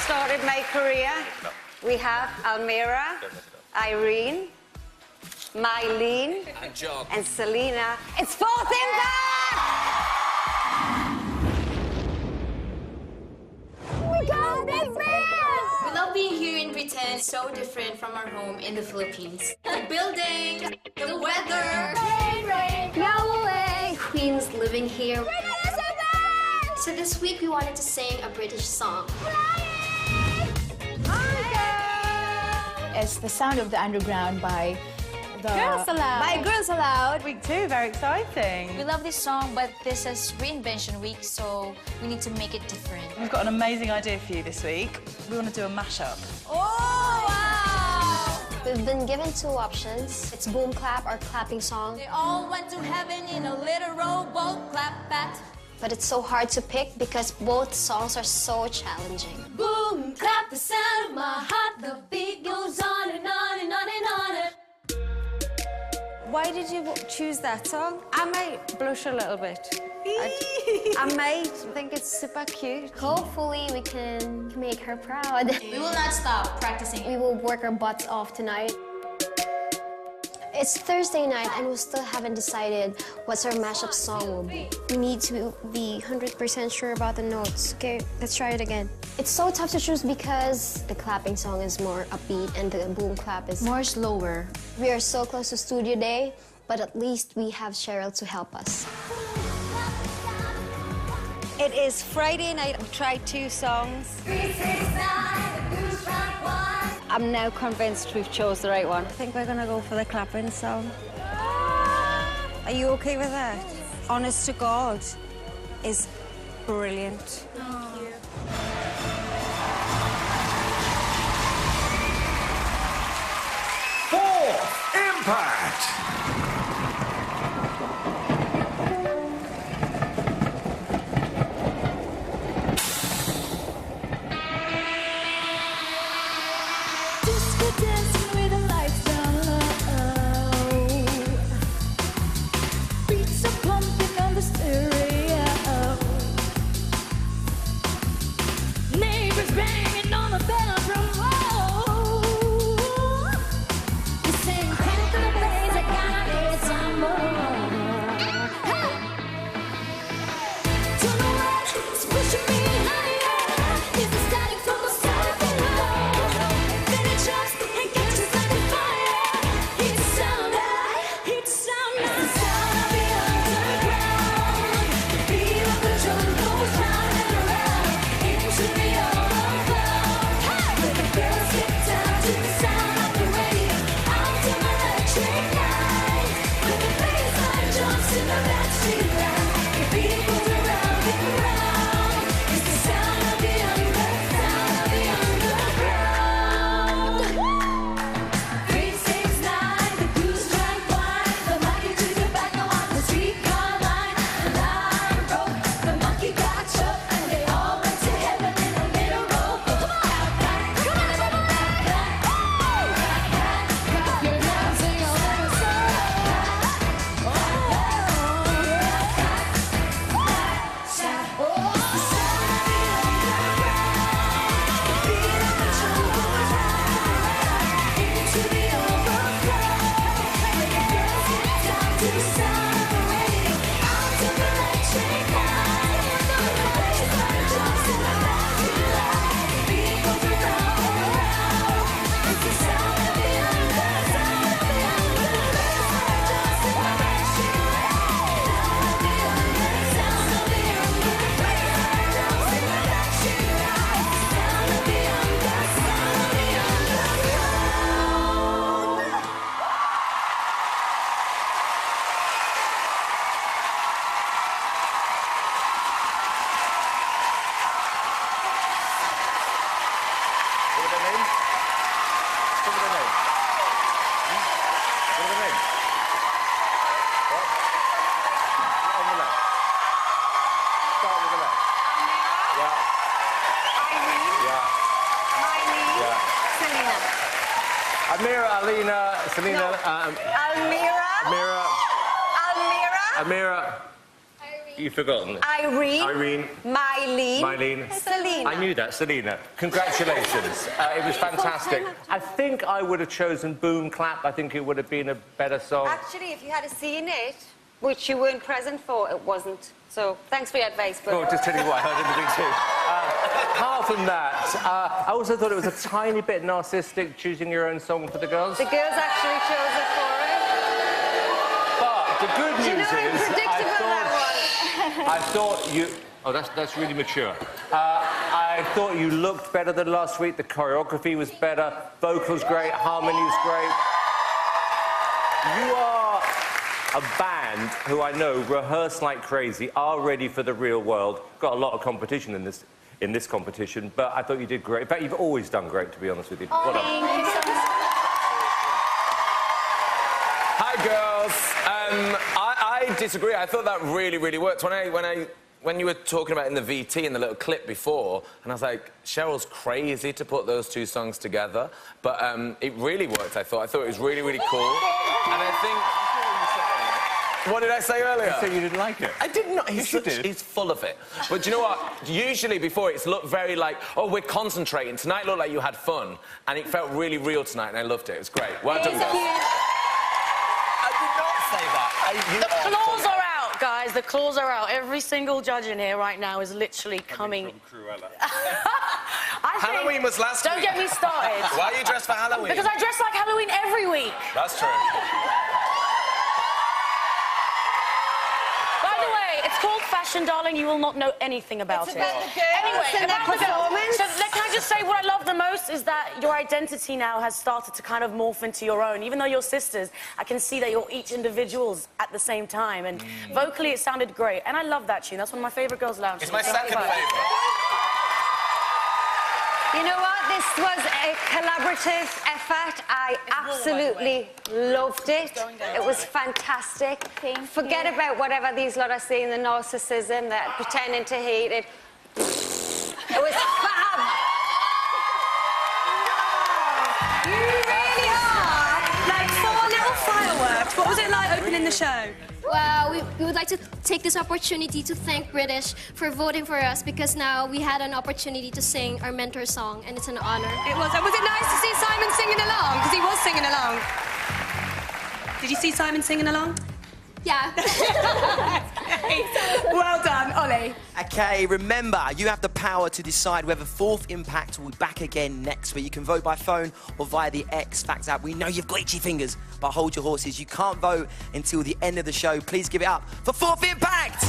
started my career. No. We have Almira, Irene, Mylene, And John. and Selena. It's Fourth Impact! We got this man! We love being here in Britain. It's so different from our home in the Philippines. The building, the weather. Rain, rain, Yahweh! Queens living here. So this week we wanted to sing a British song. It's the sound of the Underground by the Girls Aloud. By Girls Aloud. Week 2, very exciting. We love this song, but this is reinvention week, so we need to make it different. We've got an amazing idea for you this week. We want to do a mashup. Oh, wow! We've been given two options. It's boom clap or clapping song. They all went to heaven in a little rowboat, clap bat. But it's so hard to pick because both songs are so challenging. Boom, clap the sound of my heart. The beat goes on and on and on and on. Why did you choose that song? I might blush a little bit. I might think it's super cute. Hopefully we can make her proud. We will not stop practicing. We will work our butts off tonight. It's Thursday night and we still haven't decided what our mashup song will be. We need to be 100% sure about the notes. Okay, let's try it again. It's so tough to choose because the clapping song is more upbeat and the boom clap is More slower. We are so close to studio day, but at least we have Cheryl to help us. It is Friday night. I've tried 2 songs. 3, 6, 9, the blues rock 1. I'm now convinced we've chose the right one. I think we're gonna go for the clapping song. Are you okay with that? Honest to God is brilliant. Fourth Impact. Disco dancing with the lights down low. Beats are pumping on the stereo. Neighbors banging on the bedroom wall. We sing pink in the blaze, I gotta need some more. Hey! Don't know what is pushing me higher. Is it starting from the south below? Then it just and catches on fire. Heat the sound, heat the sound. It's the sound of the underground. The beat of the drum goes round and around into the overflow. When the girls get down to the sound of the radio, out to my electric light. When the bassline jumps in the backstreet line, the beat goes around and around. It's the sound of the underground, of the underground. 3, 6, 9, the blues strike 1. The monkey to the back on the streetcar line. The line broke, the monkey got choked, and they all went to heaven in a little rowboat. Come on, come on, come on, clap your hands, sing a little song. What are their names? What are their names? What are their names? What? On the left. Start with the left. Yeah. Irene, Yeah. Mylene, Yeah. Selena. Amira, Alina, Selena, Almira. Amira, Almira. Amira. You've forgotten. Irene. Mylene. Selena. I knew that, Selena. Congratulations. It was fantastic. I think I would have chosen Boom Clap. I think it would have been a better song. Actually, if you had seen it, which you weren't present for, it wasn't. So, thanks for your advice, but... Well, just tell you what, I heard everything too. Apart from that, I also thought it was a tiny bit narcissistic choosing your own song for the girls. The girls actually chose it for it. But the good Do you news know how is, predictable that was? I thought you... Oh, that's really mature. I thought you looked better than last week. The choreography was better. Vocals great. Harmony was great. You are a band who I know rehearse like crazy, are ready for the real world. Got a lot of competition in this competition, but I thought you did great. In fact, you've always done great, to be honest with you. Oh, Well done. thank you so much. Hi, girls. I disagree. I thought that really worked. When you were talking about in the VT in the little clip before, and I was like, Cheryl's crazy to put those two songs together, but it really worked. I thought it was really cool, and I think. What did I say earlier? You said you didn't like it. I did not. He's full of it. But do you know what? Usually before it's looked very like, oh, we're concentrating. Tonight looked like you had fun, and it felt really real tonight, and I loved it. It was great. Well done, guys. I did not say that. The claws are out, guys. The claws are out. Every single judge in here right now is literally coming. Halloween was last week. Don't get me started. Why are you dressed for Halloween? Because I dress like Halloween every week. That's true. By the way, it's called fashion, darling. You will not know anything about it. Anyway, and their about the girls. performance. So can I just say what I love the most is that your identity now has started to kind of morph into your own. Even though you're sisters, I can see that you're each individuals at the same time. And vocally, it sounded great. And I love that tune. That's one of my favourite Girls' Lounge It's tunes. my second favourite. You know what? This was a collaborative effort. I absolutely loved it. It was fantastic. Forget about whatever these lot are saying, the narcissism, that pretending to hate it. It was fab. You really are like 4 little fireworks. What was it like opening the show? Well, we would like to take this opportunity to thank British for voting for us because now we had an opportunity to sing our mentor song, and it's an honor. It was. Was it nice to see Simon singing along? Because he was singing along. Did you see Simon singing along? Yeah. Well done, Ollie. Okay, remember, you have the power to decide whether Fourth Impact will be back again next week. You can vote by phone or via the X Facts app. We know you've got itchy fingers, but hold your horses. You can't vote until the end of the show. Please give it up for Fourth Impact!